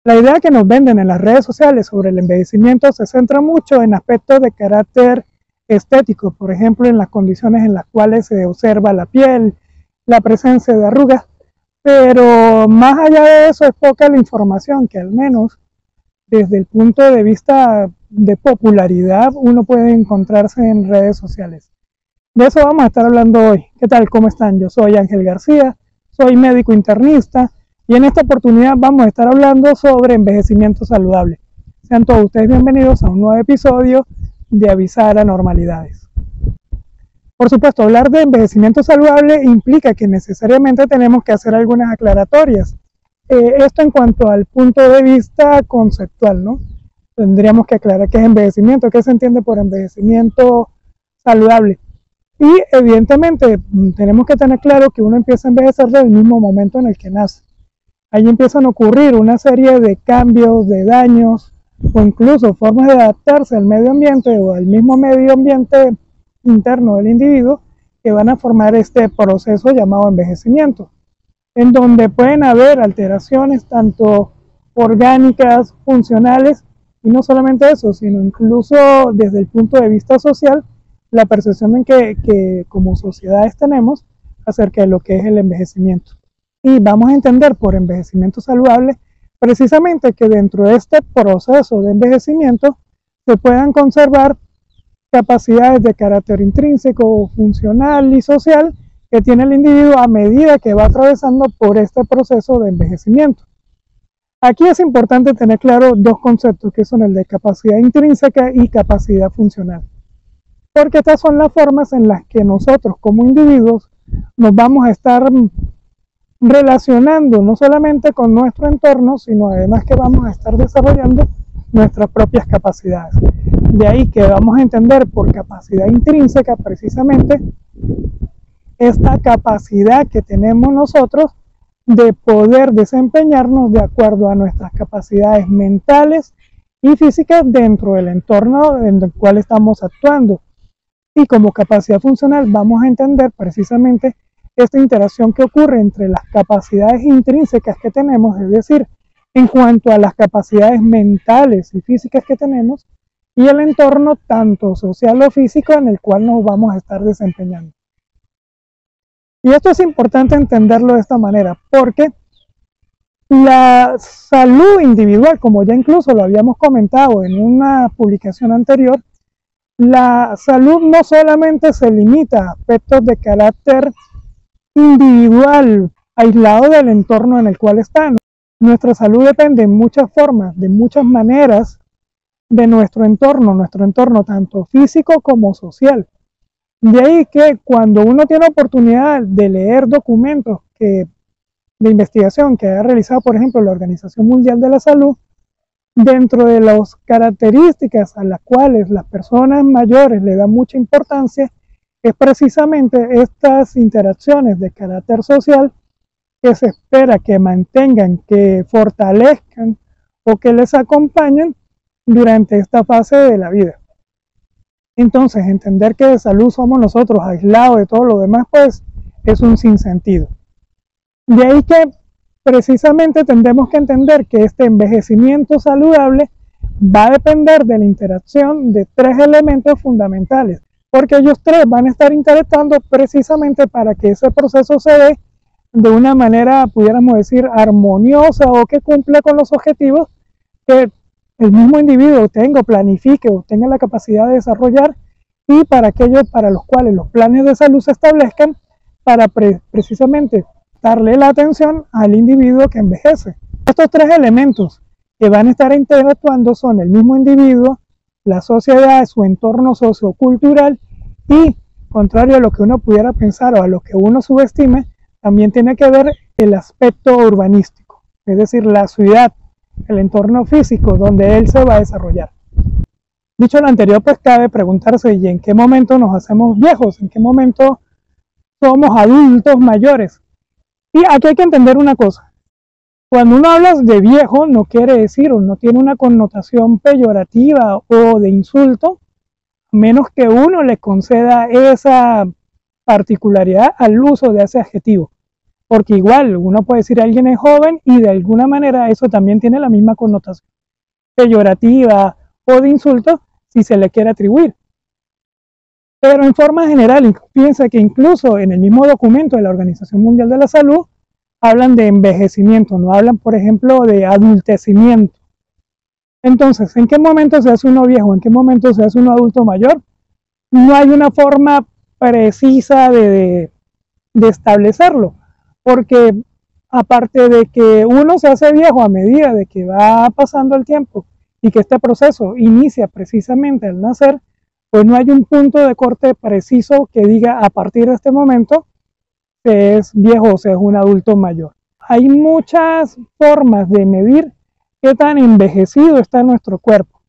La idea que nos venden en las redes sociales sobre el envejecimiento se centra mucho en aspectos de carácter estético, por ejemplo, en las condiciones en las cuales se observa la piel, la presencia de arrugas, pero más allá de eso es poca la información que al menos desde el punto de vista de popularidad uno puede encontrarse en redes sociales. De eso vamos a estar hablando hoy. ¿Qué tal? ¿Cómo están? Yo soy Ángel García, soy médico internista y en esta oportunidad vamos a estar hablando sobre envejecimiento saludable. Sean todos ustedes bienvenidos a un nuevo episodio de Avisar Anormalidades. Por supuesto, hablar de envejecimiento saludable implica que necesariamente tenemos que hacer algunas aclaratorias. Esto en cuanto al punto de vista conceptual, ¿no? Tendríamos que aclarar qué es envejecimiento, qué se entiende por envejecimiento saludable. Y evidentemente tenemos que tener claro que uno empieza a envejecer desde el mismo momento en el que nace. Ahí empiezan a ocurrir una serie de cambios, de daños o incluso formas de adaptarse al medio ambiente o al mismo medio ambiente interno del individuo que van a formar este proceso llamado envejecimiento, en donde pueden haber alteraciones tanto orgánicas, funcionales, y no solamente eso, sino incluso desde el punto de vista social, la percepción en que como sociedades tenemos acerca de lo que es el envejecimiento. Y vamos a entender por envejecimiento saludable precisamente que dentro de este proceso de envejecimiento se puedan conservar capacidades de carácter intrínseco, funcional y social que tiene el individuo a medida que va atravesando por este proceso de envejecimiento. Aquí es importante tener claro dos conceptos que son el de capacidad intrínseca y capacidad funcional, porque estas son las formas en las que nosotros como individuos nos vamos a estar relacionando no solamente con nuestro entorno, sino además que vamos a estar desarrollando nuestras propias capacidades. De ahí que vamos a entender por capacidad intrínseca precisamente esta capacidad que tenemos nosotros de poder desempeñarnos de acuerdo a nuestras capacidades mentales y físicas dentro del entorno en el cual estamos actuando. Y como capacidad funcional vamos a entender precisamente esta interacción que ocurre entre las capacidades intrínsecas que tenemos, es decir, en cuanto a las capacidades mentales y físicas que tenemos, y el entorno tanto social o físico en el cual nos vamos a estar desempeñando. Y esto es importante entenderlo de esta manera, porque la salud individual, como ya incluso lo habíamos comentado en una publicación anterior, la salud no solamente se limita a aspectos de carácter individual, aislado del entorno en el cual está. Nuestra salud depende en muchas formas, de muchas maneras, de nuestro entorno tanto físico como social. De ahí que cuando uno tiene oportunidad de leer documentos de investigación que ha realizado, por ejemplo, la Organización Mundial de la Salud, dentro de las características a las cuales las personas mayores le dan mucha importancia, es precisamente estas interacciones de carácter social que se espera que mantengan, que fortalezcan o que les acompañen durante esta fase de la vida. Entonces, entender que de salud somos nosotros aislados de todo lo demás, pues es un sinsentido. De ahí que precisamente tendremos que entender que este envejecimiento saludable va a depender de la interacción de tres elementos fundamentales, porque ellos tres van a estar interactuando precisamente para que ese proceso se dé de una manera, pudiéramos decir, armoniosa o que cumpla con los objetivos que el mismo individuo tenga, planifique o tenga la capacidad de desarrollar, y para aquellos para los cuales los planes de salud se establezcan para precisamente darle la atención al individuo que envejece. Estos tres elementos que van a estar interactuando son el mismo individuo, la sociedad, su entorno sociocultural y, contrario a lo que uno pudiera pensar o a lo que uno subestime, también tiene que ver el aspecto urbanístico, es decir, la ciudad, el entorno físico donde él se va a desarrollar. Dicho lo anterior, pues cabe preguntarse, ¿y en qué momento nos hacemos viejos? ¿En qué momento somos adultos mayores? Y aquí hay que entender una cosa. Cuando uno habla de viejo, no quiere decir o no tiene una connotación peyorativa o de insulto, menos que uno le conceda esa particularidad al uso de ese adjetivo. porque igual uno puede decir alguien es joven y de alguna manera eso también tiene la misma connotación peyorativa o de insulto si se le quiere atribuir. Pero en forma general, piensa que incluso en el mismo documento de la Organización Mundial de la Salud hablan de envejecimiento, no hablan, por ejemplo, de adultecimiento. Entonces, ¿en qué momento se hace uno viejo? ¿En qué momento se hace uno adulto mayor? No hay una forma precisa de establecerlo, porque aparte de que uno se hace viejo a medida de que va pasando el tiempo y que este proceso inicia precisamente al nacer, pues no hay un punto de corte preciso que diga a partir de este momento se es viejo o se es un adulto mayor. Hay muchas formas de medir qué tan envejecido está nuestro cuerpo.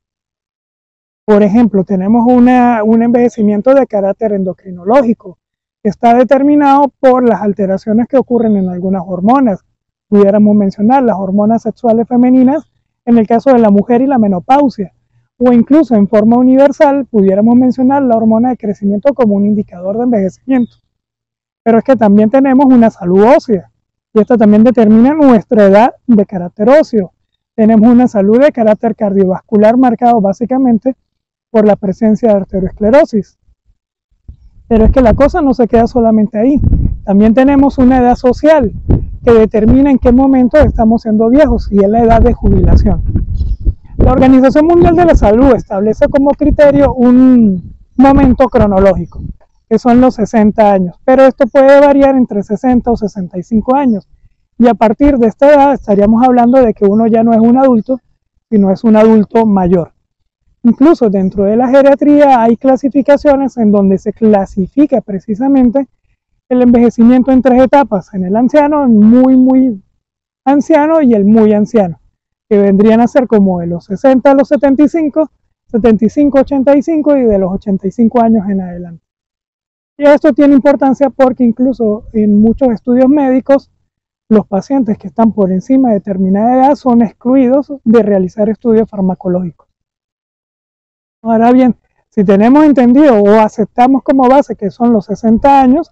Por ejemplo, tenemos un envejecimiento de carácter endocrinológico, que está determinado por las alteraciones que ocurren en algunas hormonas. Pudiéramos mencionar las hormonas sexuales femeninas en el caso de la mujer y la menopausia, o incluso en forma universal pudiéramos mencionar la hormona de crecimiento como un indicador de envejecimiento. Pero es que también tenemos una salud ósea, y esta también determina nuestra edad de carácter óseo. Tenemos una salud de carácter cardiovascular marcado básicamente por la presencia de arteriosclerosis. Pero es que la cosa no se queda solamente ahí. También tenemos una edad social que determina en qué momento estamos siendo viejos, y es la edad de jubilación. La Organización Mundial de la Salud establece como criterio un momento cronológico, que son los 60 años, pero esto puede variar entre 60 o 65 años, y a partir de esta edad estaríamos hablando de que uno ya no es un adulto, sino es un adulto mayor. Incluso dentro de la geriatría hay clasificaciones en donde se clasifica precisamente el envejecimiento en 3 etapas, en el anciano, el muy anciano y el muy anciano, que vendrían a ser como de los 60 a los 75, 75 a 85 y de los 85 años en adelante. Y esto tiene importancia porque incluso en muchos estudios médicos los pacientes que están por encima de determinada edad son excluidos de realizar estudios farmacológicos. Ahora bien, si tenemos entendido o aceptamos como base que son los 60 años,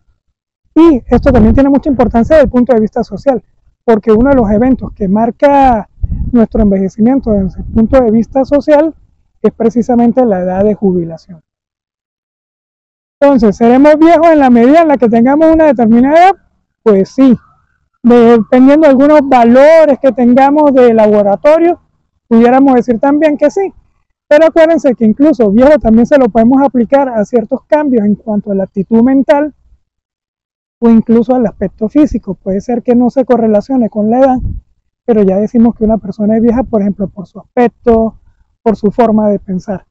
y esto también tiene mucha importancia desde el punto de vista social, porque uno de los eventos que marca nuestro envejecimiento desde el punto de vista social es precisamente la edad de jubilación. Entonces, ¿seremos viejos en la medida en la que tengamos una determinada edad? Pues sí, dependiendo de algunos valores que tengamos de laboratorio, pudiéramos decir también que sí. Pero acuérdense que incluso viejo también se lo podemos aplicar a ciertos cambios en cuanto a la actitud mental o incluso al aspecto físico. Puede ser que no se correlacione con la edad, pero ya decimos que una persona es vieja, por ejemplo, por su aspecto, por su forma de pensar.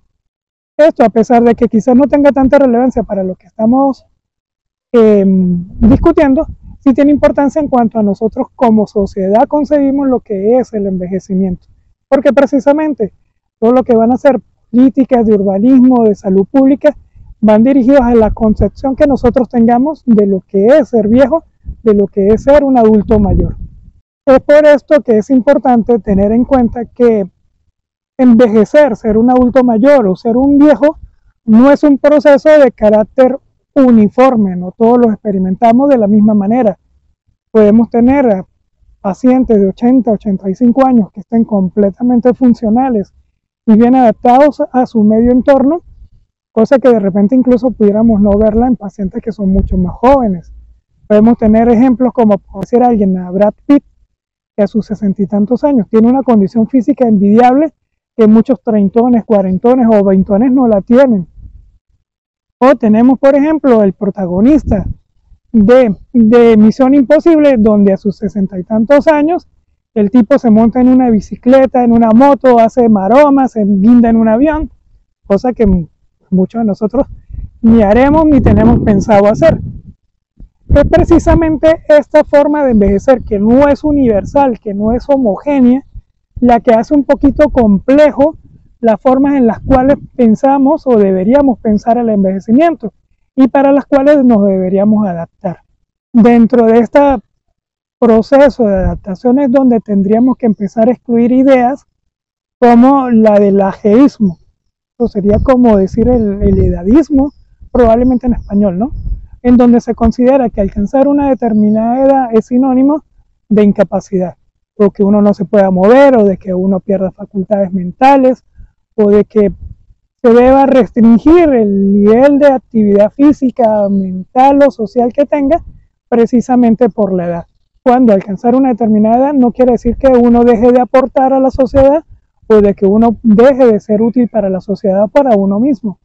Esto, a pesar de que quizás no tenga tanta relevancia para lo que estamos discutiendo, sí tiene importancia en cuanto a nosotros como sociedad concebimos lo que es el envejecimiento. Porque precisamente todo lo que van a ser políticas de urbanismo, de salud pública, van dirigidos a la concepción que nosotros tengamos de lo que es ser viejo, de lo que es ser un adulto mayor. Es por esto que es importante tener en cuenta que envejecer, ser un adulto mayor o ser un viejo, no es un proceso de carácter uniforme, no todos lo experimentamos de la misma manera. Podemos tener pacientes de 80, 85 años que estén completamente funcionales y bien adaptados a su medio entorno, cosa que de repente incluso pudiéramos no verla en pacientes que son mucho más jóvenes. Podemos tener ejemplos como, por decir alguien, a Brad Pitt, que a sus 60 y tantos años tiene una condición física envidiable que muchos treintones, cuarentones o veintones no la tienen. O tenemos, por ejemplo, el protagonista de Misión Imposible, donde a sus 60 y tantos años el tipo se monta en una bicicleta, en una moto, hace maromas, se guinda en un avión, cosa que muchos de nosotros ni haremos ni tenemos pensado hacer. Es precisamente esta forma de envejecer que no es universal, que no es homogénea, la que hace un poquito complejo las formas en las cuales pensamos o deberíamos pensar el envejecimiento y para las cuales nos deberíamos adaptar. Dentro de este proceso de adaptación es donde tendríamos que empezar a excluir ideas como la del ageísmo. Esto sería como decir el edadismo, probablemente en español, ¿no? en donde se considera que alcanzar una determinada edad es sinónimo de incapacidad, o que uno no se pueda mover, o de que uno pierda facultades mentales, o de que se deba restringir el nivel de actividad física, mental o social que tenga, precisamente por la edad. Cuando alcanzar una determinada edad no quiere decir que uno deje de aportar a la sociedad o de que uno deje de ser útil para la sociedad o para uno mismo.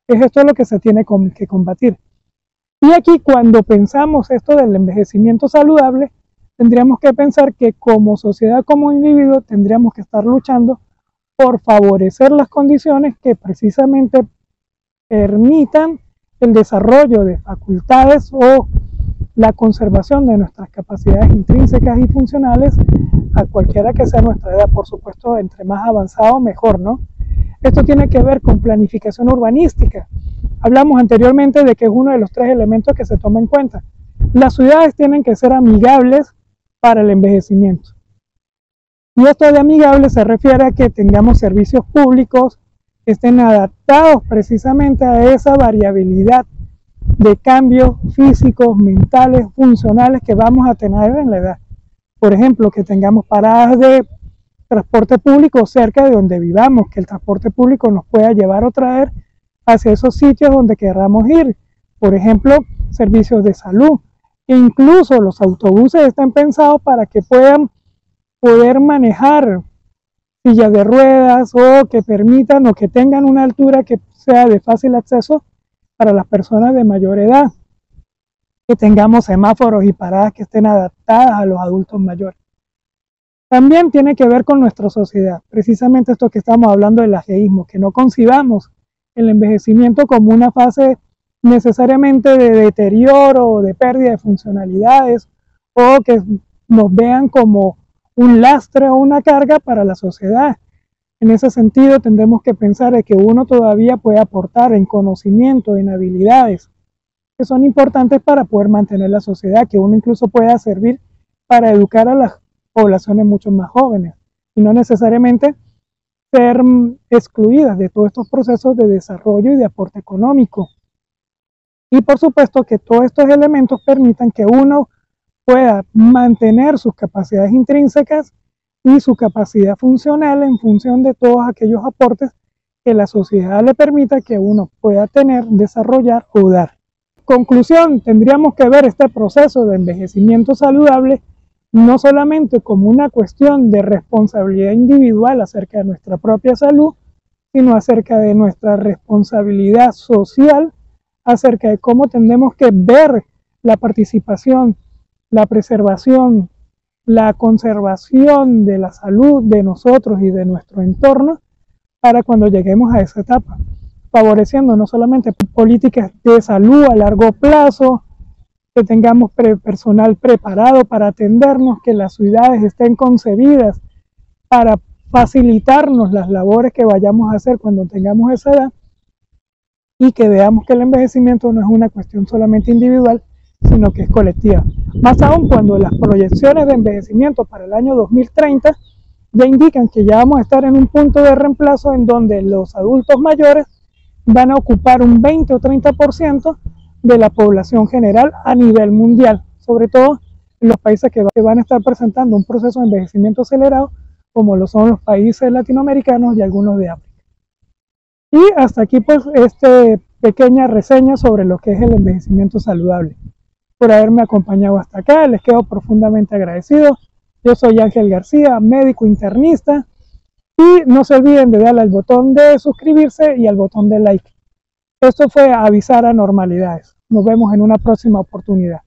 Es esto lo que se tiene que combatir. Y aquí, cuando pensamos esto del envejecimiento saludable, tendríamos que pensar que como sociedad, como individuo, tendríamos que estar luchando por favorecer las condiciones que precisamente permitan el desarrollo de facultades o la conservación de nuestras capacidades intrínsecas y funcionales a cualquiera que sea nuestra edad. Por supuesto, entre más avanzado, mejor, ¿no? Esto tiene que ver con planificación urbanística. Hablamos anteriormente de que es uno de los 3 elementos que se toma en cuenta. Las ciudades tienen que ser amigables para el envejecimiento. Y esto de amigable se refiere a que tengamos servicios públicos que estén adaptados precisamente a esa variabilidad de cambios físicos, mentales, funcionales que vamos a tener en la edad. Por ejemplo, que tengamos paradas de transporte público cerca de donde vivamos, que el transporte público nos pueda llevar o traer hacia esos sitios donde queramos ir. Por ejemplo, servicios de salud. E incluso los autobuses están pensados para que puedan poder manejar sillas de ruedas o que permitan o que tengan una altura que sea de fácil acceso para las personas de mayor edad, que tengamos semáforos y paradas que estén adaptadas a los adultos mayores. También tiene que ver con nuestra sociedad, precisamente esto que estamos hablando del ageísmo, que no concibamos el envejecimiento como una fase necesariamente de deterioro o de pérdida de funcionalidades, o que nos vean como un lastre o una carga para la sociedad. En ese sentido, tendremos que pensar de que uno todavía puede aportar en conocimiento, en habilidades, que son importantes para poder mantener la sociedad, que uno incluso pueda servir para educar a las poblaciones mucho más jóvenes, y no necesariamente ser excluidas de todos estos procesos de desarrollo y de aporte económico. Y por supuesto que todos estos elementos permitan que uno pueda mantener sus capacidades intrínsecas y su capacidad funcional en función de todos aquellos aportes que la sociedad le permita que uno pueda tener, desarrollar o dar. Conclusión, tendríamos que ver este proceso de envejecimiento saludable no solamente como una cuestión de responsabilidad individual acerca de nuestra propia salud, sino acerca de nuestra responsabilidad social, acerca de cómo tenemos que ver la participación, la preservación, la conservación de la salud de nosotros y de nuestro entorno para cuando lleguemos a esa etapa, favoreciendo no solamente políticas de salud a largo plazo, que tengamos personal preparado para atendernos, que las ciudades estén concebidas para facilitarnos las labores que vayamos a hacer cuando tengamos esa edad, y que veamos que el envejecimiento no es una cuestión solamente individual, sino que es colectiva. Más aún cuando las proyecciones de envejecimiento para el año 2030 ya indican que ya vamos a estar en un punto de reemplazo en donde los adultos mayores van a ocupar un 20 o 30% de la población general a nivel mundial, sobre todo en los países que van a estar presentando un proceso de envejecimiento acelerado, como lo son los países latinoamericanos y algunos de África. Y hasta aquí pues esta pequeña reseña sobre lo que es el envejecimiento saludable. Por haberme acompañado hasta acá, les quedo profundamente agradecido. Yo soy Ángel García, médico internista, y no se olviden de darle al botón de suscribirse y al botón de like. Esto fue Avisar Anormalidades. Nos vemos en una próxima oportunidad.